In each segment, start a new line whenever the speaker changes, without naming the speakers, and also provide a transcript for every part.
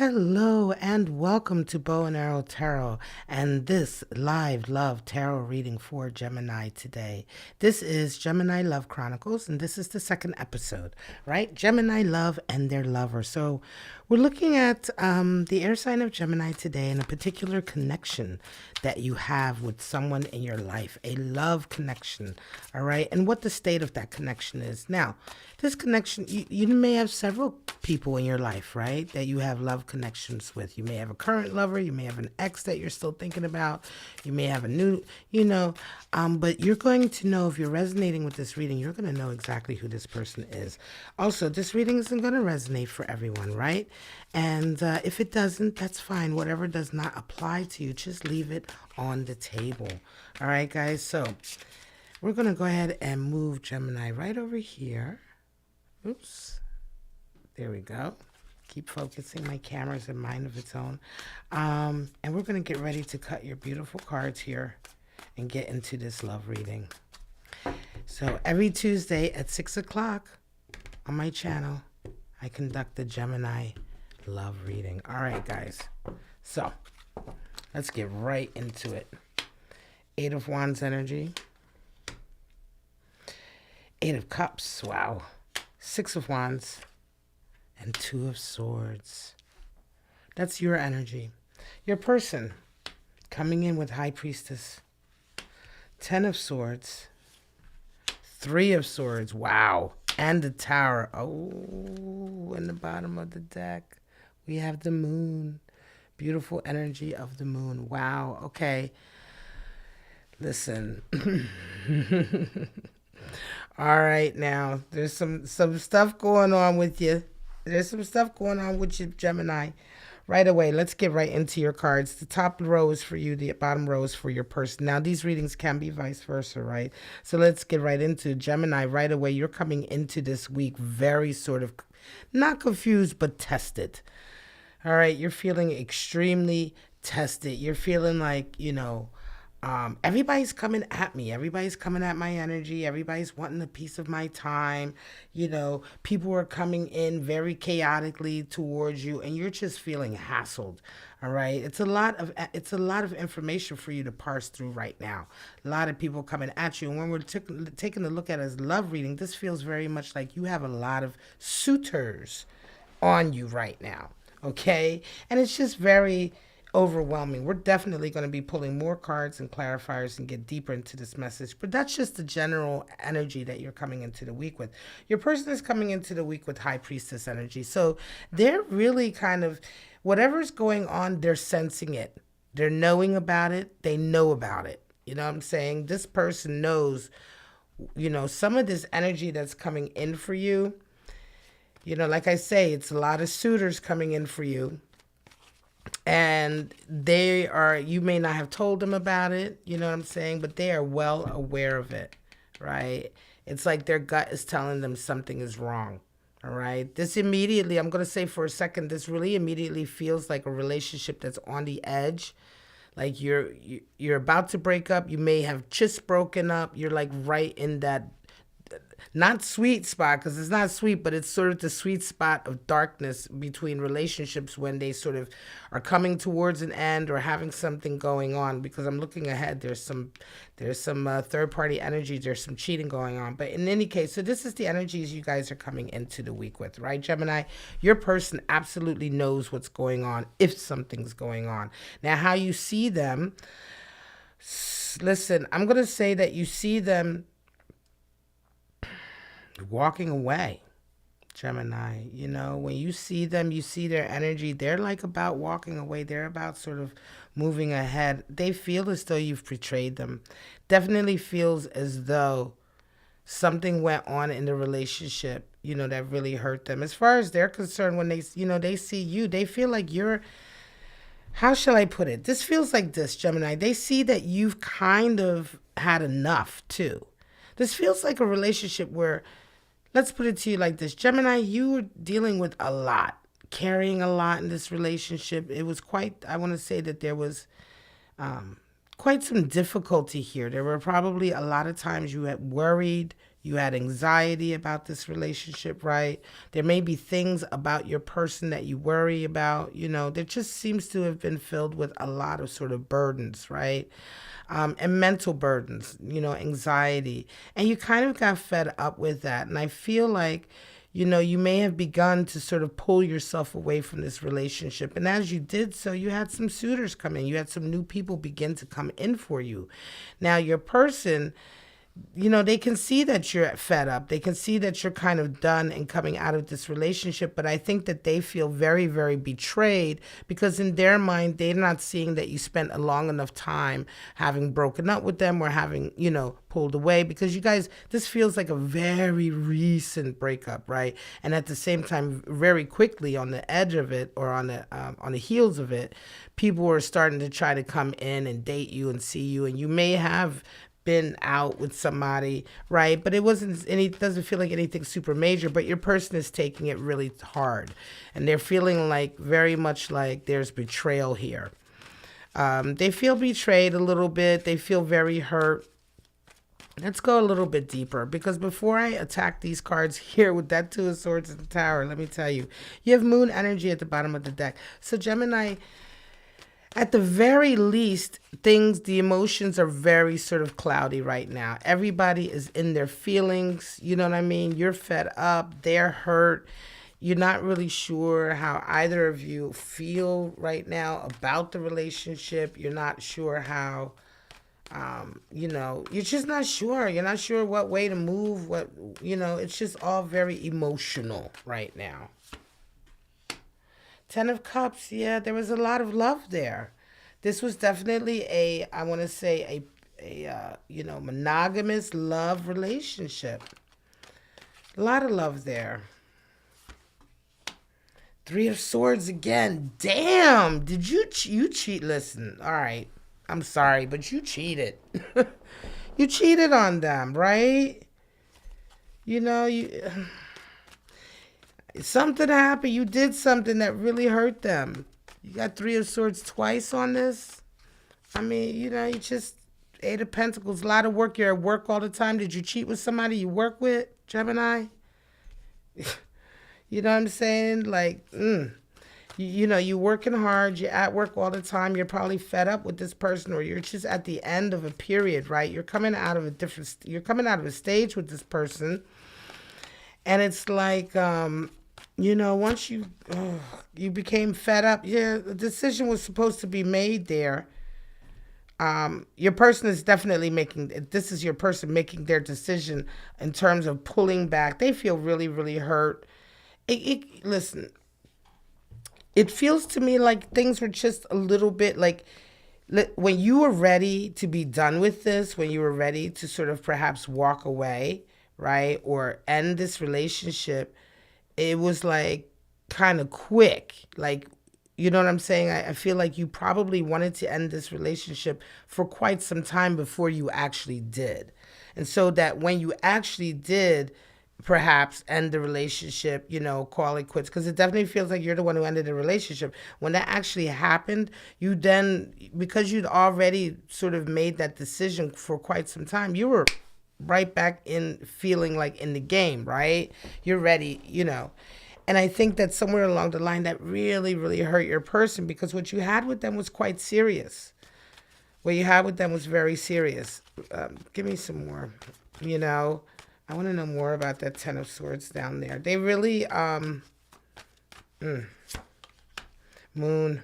Hello and welcome to Bow and Arrow Tarot and this live love tarot reading for Gemini today. This is Gemini Love Chronicles and this is the second episode, right? Gemini love and their lover. So we're looking at the air sign of Gemini today and a particular connection that you have with someone in your life, a love connection, all right? And what the state of that connection is. Now, this connection, you may have several people in your life, right, that you have love connections with. You may have a current lover, you may have an ex that you're still thinking about, you may have a new, but you're going to know, if you're resonating with this reading, you're going to know exactly who this person is. Also, this reading isn't going to resonate for everyone, right? And if it doesn't, that's fine. Whatever does not apply to you, just leave it on the table. All right, guys? So we're going to go ahead and move Gemini right over here. Oops. There we go. Keep focusing. My camera's a mind of its own. And we're going to get ready to cut your beautiful cards here and get into this love reading. So every Tuesday at 6 o'clock on my channel, I conduct the Gemini love reading. All right, guys. So let's get right into it. 8 of Wands energy. 8 of Cups. Wow. 6 of Wands. And 2 of Swords. That's your energy. Your person coming in with High Priestess. 10 of Swords. 3 of Swords. Wow. And the Tower. Oh, in the bottom of the deck, we have the Moon. Beautiful energy of the Moon. Wow. Okay. Listen. All right, now, there's some stuff going on with you. There's some stuff going on with you, Gemini. Right away, let's get right into your cards. The top row is for you. The bottom row is for your person. Now, these readings can be vice versa, right? So let's get right into Gemini. Right away, you're coming into this week very sort of, not confused, but tested. All right, you're feeling extremely tested. You're feeling like, everybody's coming at me. Everybody's coming at my energy. Everybody's wanting a piece of my time. People are coming in very chaotically towards you, and you're just feeling hassled. All right. It's a lot of information for you to parse through right now. A lot of people coming at you. And when we're taking a look at it as love reading, this feels very much like you have a lot of suitors on you right now. Okay. And it's just very overwhelming. We're definitely going to be pulling more cards and clarifiers and get deeper into this message, but that's just the general energy that you're coming into the week with. Your person is coming into the week with High Priestess energy, so they're really kind of, whatever's going on, they're sensing it, they're knowing about it, they know about it. You know what I'm saying? This person knows, some of this energy that's coming in for you, like I say, it's a lot of suitors coming in for you. And you may not have told them about it, you know what I'm saying? But they are well aware of it, right? It's like their gut is telling them something is wrong, all right? This immediately, I'm going to say for a second, this really immediately feels like a relationship that's on the edge. Like you're about to break up. You may have just broken up. You're like right in that, not sweet spot, because it's not sweet, but it's sort of the sweet spot of darkness between relationships when they sort of are coming towards an end or having something going on. Because I'm looking ahead, there's some third-party energy, there's some cheating going on. But in any case, so this is the energies you guys are coming into the week with, right, Gemini? Your person absolutely knows what's going on if something's going on. Now, how you see them, listen, I'm going to say that you see them walking away, Gemini. When you see them, you see their energy. They're like about walking away. They're about sort of moving ahead. They feel as though you've betrayed them. Definitely feels as though something went on in the relationship, that really hurt them. As far as they're concerned, when they see you, they feel like you're, how shall I put it? This feels like this, Gemini. They see that you've kind of had enough too. This feels like a relationship where, let's put it to you like this, Gemini, you were dealing with a lot, carrying a lot in this relationship. It was I want to say that there was quite some difficulty here. There were probably a lot of times you had worried, You had anxiety about this relationship, right? There may be things about your person that you worry about. There just seems to have been filled with a lot of sort of burdens, right? And mental burdens, anxiety. And you kind of got fed up with that. And I feel like, you may have begun to sort of pull yourself away from this relationship. And as you did so, you had some suitors come in. You had some new people begin to come in for you. Now, your person, they can see that you're fed up. They can see that you're kind of done and coming out of this relationship. But I think that they feel very, very betrayed because in their mind, they're not seeing that you spent a long enough time having broken up with them or having, pulled away, because you guys, this feels like a very recent breakup, right? And at the same time, very quickly on the edge of it or on the heels of it, people are starting to try to come in and date you and see you. And you may have been out with somebody, right? But it doesn't feel like anything super major, but your person is taking it really hard. And they're feeling like very much like there's betrayal here. They feel betrayed a little bit. They feel very hurt. Let's go a little bit deeper, because before I attack these cards here with that Two of Swords in the Tower, let me tell you, you have moon energy at the bottom of the deck. So Gemini, at the very least, the emotions are very sort of cloudy right now. Everybody is in their feelings. You know what I mean? You're fed up. They're hurt. You're not really sure how either of you feel right now about the relationship. You're not sure how, you're just not sure. You're not sure what way to move. It's just all very emotional right now. Ten of Cups, yeah, there was a lot of love there. This was definitely a monogamous love relationship. A lot of love there. Three of Swords again. Damn, did you cheat? Listen, all right, I'm sorry, but you cheated. You cheated on them, right? Something happened. You did something that really hurt them. You got Three of Swords twice on this. I mean, you just Eight of Pentacles, a lot of work. You're at work all the time. Did you cheat with somebody you work with, Gemini? You know what I'm saying? Like, you're working hard. You're at work all the time. You're probably fed up with this person, or you're just at the end of a period, right? You're coming out of a stage with this person. And it's like, once you became fed up, yeah, the decision was supposed to be made there. Your person is definitely this is your person making their decision in terms of pulling back. They feel really, really hurt. Listen, it feels to me like things were just a little bit like, when you were ready to be done with this, when you were ready to sort of perhaps walk away, right, or end this relationship, it was like kind of quick. Like, you know what I'm saying? I feel like you probably wanted to end this relationship for quite some time before you actually did. And so that when you actually did perhaps end the relationship, call it quits, because it definitely feels like you're the one who ended the relationship. When that actually happened, you then, because you'd already sort of made that decision for quite some time, you were right back in feeling like in the game, right? You're ready, And I think that somewhere along the line that really, really hurt your person, because what you had with them was quite serious. What you had with them was very serious. Give me some more, I want to know more about that Ten of Swords down there. They really, Moon.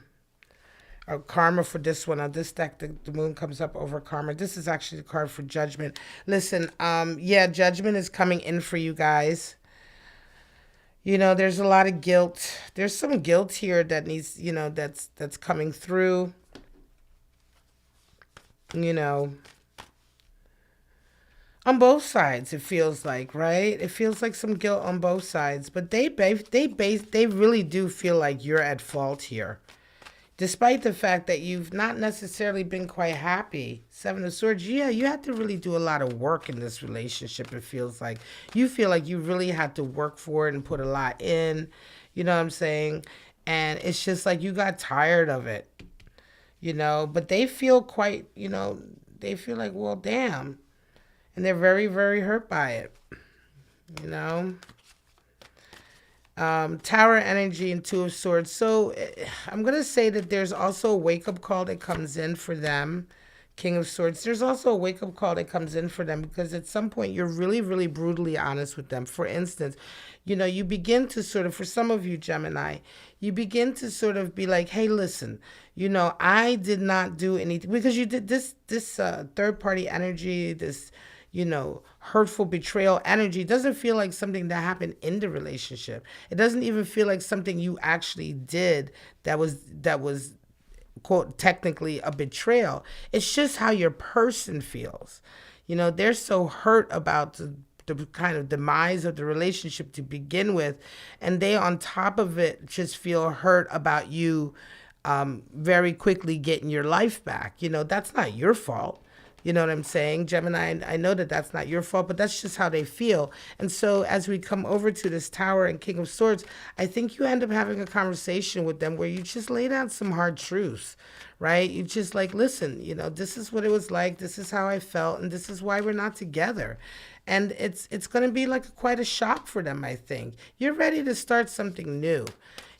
Karma for this one. On this deck, the moon comes up over karma. This is actually the card for judgment. Listen, judgment is coming in for you guys. There's a lot of guilt. There's some guilt here that needs, that's coming through. On both sides, it feels like, right? It feels like some guilt on both sides, but they really do feel like you're at fault here. Despite the fact that you've not necessarily been quite happy. Seven of Swords, yeah, you had to really do a lot of work in this relationship, it feels like. You feel like you really had to work for it and put a lot in, you know what I'm saying? And it's just like you got tired of it, But they feel quite, they feel like, well, damn. And they're very, very hurt by it. you know. Tower energy and Two of Swords. So I'm going to say that there's also a wake-up call that comes in for them. King of Swords. There's also a wake-up call that comes in for them because at some point you're really, really brutally honest with them. For instance, you know, you begin to sort of, for some of you, Gemini, you begin to sort of be like, hey, listen, you know, I did not do anything because you did this third-party energy, this, you know, hurtful betrayal energy doesn't feel like something that happened in the relationship. It doesn't even feel like something you actually did that was quote technically a betrayal. It's just how your person feels. You know, they're so hurt about the kind of demise of the relationship to begin with, and they on top of it just feel hurt about you very quickly getting your life back. You know, that's not your fault. You know what I'm saying, Gemini? I know that that's not your fault, but that's just how they feel. And so as we come over to this Tower and King of Swords, I think you end up having a conversation with them where you just lay down some hard truths, right? You just like, listen, you know, this is what it was like. This is how I felt. And this is why we're not together. And it's going to be like quite a shock for them, I think. You're ready to start something new.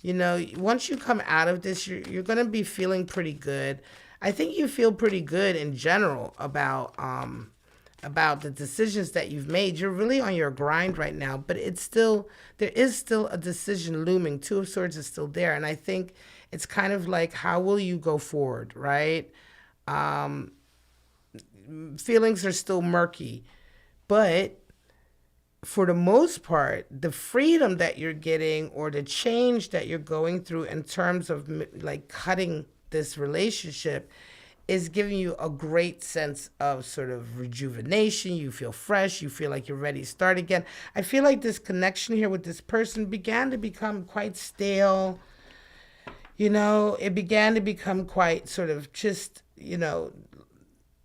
You know, once you come out of this, you're going to be feeling pretty good. I think you feel pretty good in general about the decisions that you've made. You're really on your grind right now, but it's still, there is still a decision looming. Two of Swords is still there, and I think it's kind of like, how will you go forward, right? Feelings are still murky, but for the most part, the freedom that you're getting or the change that you're going through in terms of like cutting this relationship is giving you a great sense of sort of rejuvenation. You feel fresh. You feel like you're ready to start again. I feel like this connection here with this person began to become quite stale. You know, it began to become quite sort of just, you know,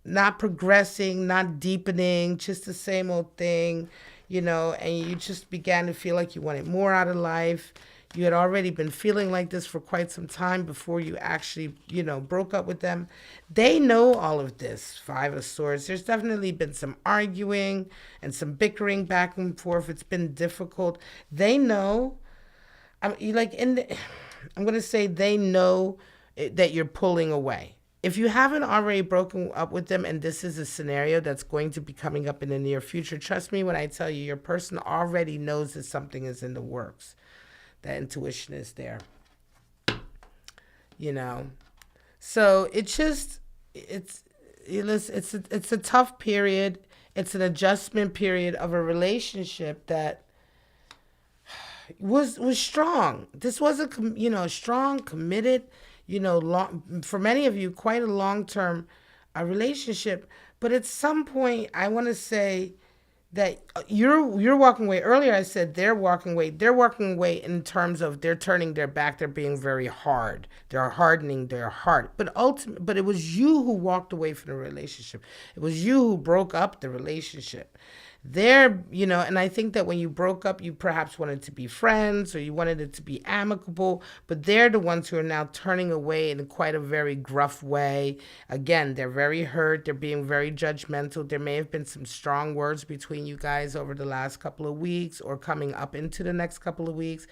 not progressing, not deepening, just the same old thing, you know, and you just began to feel like you wanted more out of life. You had already been feeling like this for quite some time before you actually, you know, broke up with them. They know all of this, Five of Swords. There's definitely been some arguing and some bickering back and forth. It's been difficult. They know, I'm going to say they know that you're pulling away. If you haven't already broken up with them and this is a scenario that's going to be coming up in the near future, trust me when I tell you, your person already knows that something is in the works. That intuition is there, you know. So it's a tough period. It's an adjustment period of a relationship that was strong. This was a strong, committed, you know, long, for many of you, quite a long-term relationship. But at some point, I want to say that you're walking away. Earlier I said they're walking away. They're walking away in terms of they're turning their back. They're being very hard. They're hardening their heart. But it was you who walked away from the relationship. It was you who broke up the relationship. You know, and I think that when you broke up, you perhaps wanted to be friends or you wanted it to be amicable, but they're the ones who are now turning away in quite a very gruff way. Again, they're very hurt. They're being very judgmental. There may have been some strong words between you guys over the last couple of weeks or coming up into the next couple of weeks.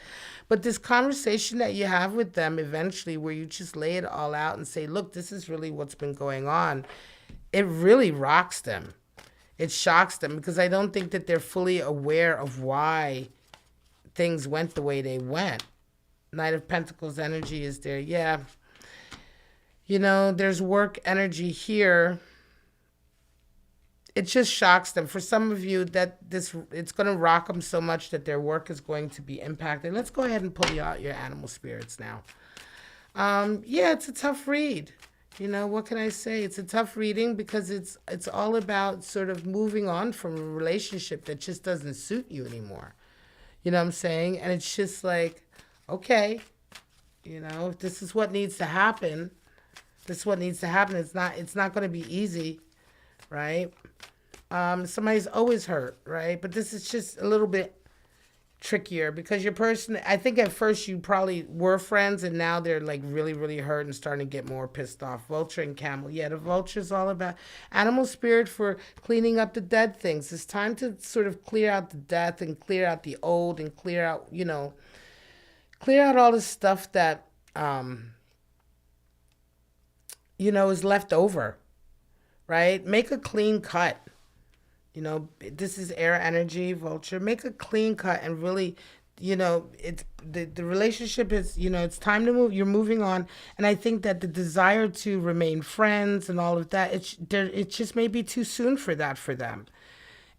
But this conversation that you have with them eventually where you just lay it all out and say, look, this is really what's been going on. It really rocks them. It shocks them because I don't think that they're fully aware of why things went the way they went. Knight of Pentacles energy is there. Yeah. You know, there's work energy here. It just shocks them. For some of you, it's going to rock them so much that their work is going to be impacted. Let's go ahead and pull out your animal spirits now. Yeah, it's a tough read. You know, what can I say? It's a tough reading because it's all about sort of moving on from a relationship that just doesn't suit you anymore. You know what I'm saying? And it's just like, okay, you know, if this is what needs to happen, this is what needs to happen. It's not going to be easy, right? Somebody's always hurt, right? But this is just a little bit, trickier because your person, I think at first you probably were friends and now they're like really, really hurt and starting to get more pissed off. Vulture and camel. Yeah, the vulture is all about animal spirit for cleaning up the dead things. It's time to sort of clear out the death and clear out the old and clear out, clear out all the stuff that, is left over, right? Make a clean cut. This is air energy, vulture. Make a clean cut and really, it's the relationship is, it's time to move. You're moving on, and I think that the desire to remain friends and all of that, it just may be too soon for that for them.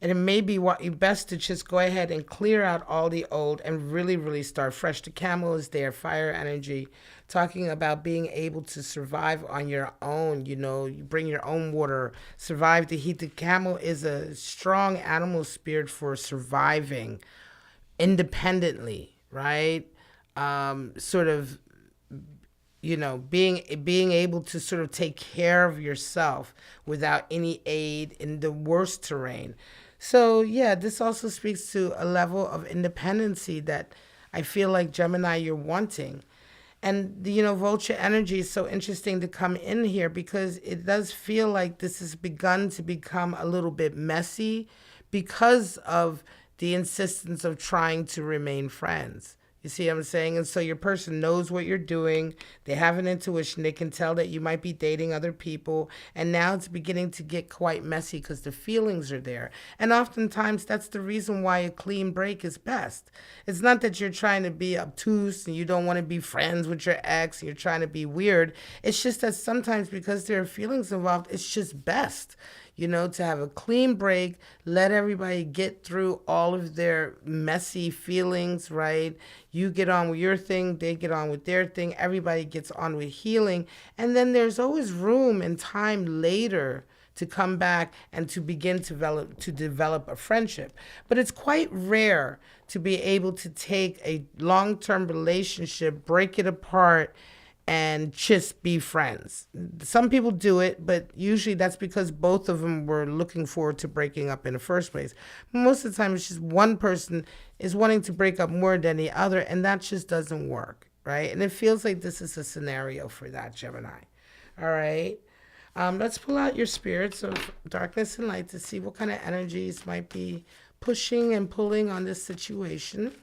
And it may be best to just go ahead and clear out all the old and really, really start fresh. The camel is there, fire energy, talking about being able to survive on your own. You bring your own water, survive the heat. The camel is a strong animal spirit for surviving independently, right? Sort of, being able to sort of take care of yourself without any aid in the worst terrain. So, yeah, this also speaks to a level of independency that I feel like, Gemini, you're wanting. And, vulture energy is so interesting to come in here because it does feel like this has begun to become a little bit messy because of the insistence of trying to remain friends. You see what I'm saying? And so your person knows what you're doing. They have an intuition. They can tell that you might be dating other people. And now it's beginning to get quite messy because the feelings are there. And oftentimes that's the reason why a clean break is best. It's not that you're trying to be obtuse and you don't want to be friends with your ex and you're trying to be weird. It's just that sometimes because there are feelings involved, it's just best, to have a clean break, let everybody get through all of their messy feelings, right? You get on with your thing, they get on with their thing, everybody gets on with healing. And then there's always room and time later to come back and to begin to develop a friendship. But it's quite rare to be able to take a long-term relationship, break it apart, and just be friends. Some people do it, but usually that's because both of them were looking forward to breaking up in the first place. Most of the time, it's just one person is wanting to break up more than the other, and that just doesn't work, right? And it feels like this is a scenario for that, Gemini. All right. Let's pull out your spirits of darkness and light to see what kind of energies might be pushing and pulling on this situation.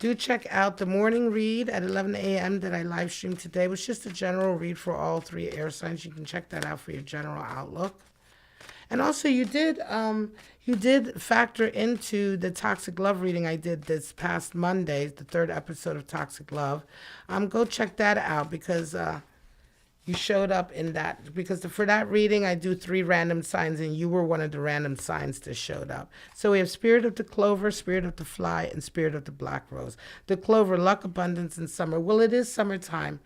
Do check out the morning read at 11 a.m. that I live streamed today. It was just a general read for all three air signs. You can check that out for your general outlook. And also you did factor into the Toxic Love reading I did this past Monday, the 3rd episode of Toxic Love. Go check that out because you showed up in that, because for that reading, I do 3 random signs, and you were one of the random signs that showed up. So we have Spirit of the Clover, Spirit of the Fly, and Spirit of the Black Rose. The Clover, luck, abundance, and summer. Well, it is summertime.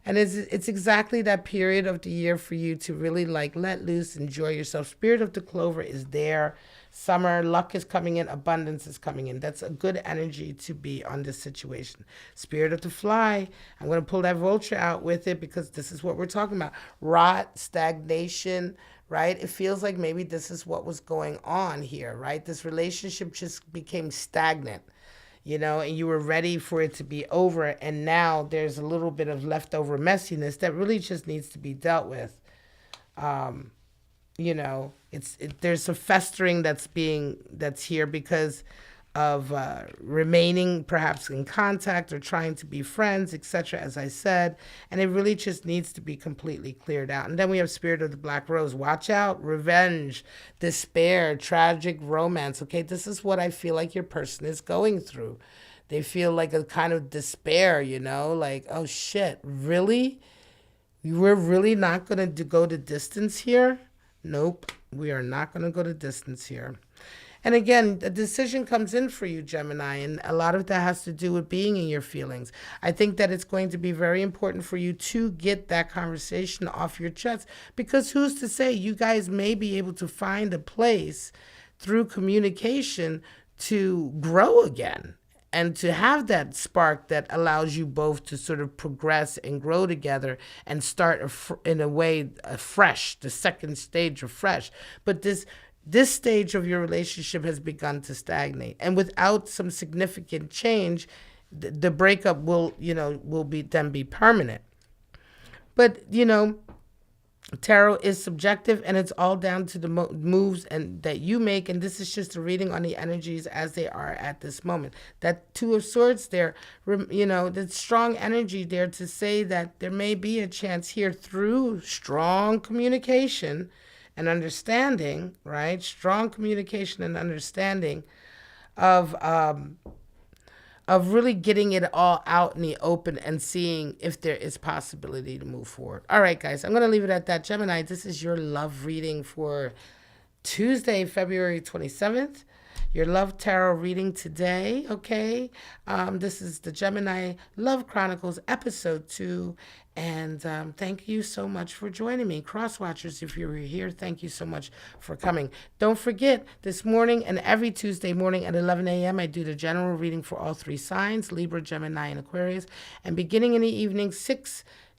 And it's exactly that period of the year for you to really let loose, enjoy yourself. Spirit of the Clover is there. Summer, luck is coming in, abundance is coming in. That's a good energy to be on this situation. Spirit of the Fly, I'm going to pull that vulture out with it because this is what we're talking about. Rot, stagnation, right? It feels like maybe this is what was going on here, right? This relationship just became stagnant. And you were ready for it to be over. And now there's a little bit of leftover messiness that really just needs to be dealt with. There's a festering that's here because of remaining perhaps in contact or trying to be friends, etc., as I said. And it really just needs to be completely cleared out. And then we have Spirit of the Black Rose. Watch out. Revenge, despair, tragic romance. Okay, this is what I feel like your person is going through. They feel like a kind of despair, like, oh shit, really? We're really not going to go the distance here? Nope, we are not going to go the distance here. And again, the decision comes in for you, Gemini, and a lot of that has to do with being in your feelings. I think that it's going to be very important for you to get that conversation off your chest, because who's to say you guys may be able to find a place through communication to grow again and to have that spark that allows you both to sort of progress and grow together and start in a way afresh, the second stage of fresh. But this this stage of your relationship has begun to stagnate, and without some significant change, the breakup will, will be permanent. But tarot is subjective, and it's all down to the moves and that you make, and this is just a reading on the energies as they are at this moment. That Two of Swords there, the strong energy there to say that there may be a chance here through strong communication and understanding, right? Strong communication and understanding of really getting it all out in the open and seeing if there is possibility to move forward. All right, guys, I'm going to leave it at that. Gemini, this is your love reading for Tuesday, February 27th. Your love tarot reading today, okay? This is the Gemini Love Chronicles Episode 2. And thank you so much for joining me. Cross watchers, if you were here, thank you so much for coming. Don't forget, this morning and every Tuesday morning at 11 a.m., I do the general reading for all three signs, Libra, Gemini, and Aquarius. And beginning in the evening,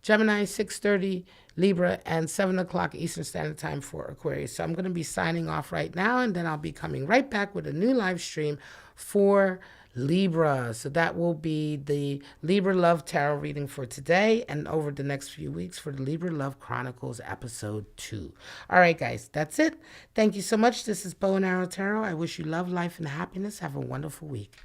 Gemini, 6:30, Libra, and 7 o'clock Eastern Standard Time for Aquarius. So I'm going to be signing off right now, and then I'll be coming right back with a new live stream for Libra. So that will be the Libra Love Tarot reading for today and over the next few weeks for the Libra Love Chronicles Episode 2. All right, guys, that's it. Thank you so much. This is Bow and Arrow Tarot. I wish you love, life, and happiness. Have a wonderful week.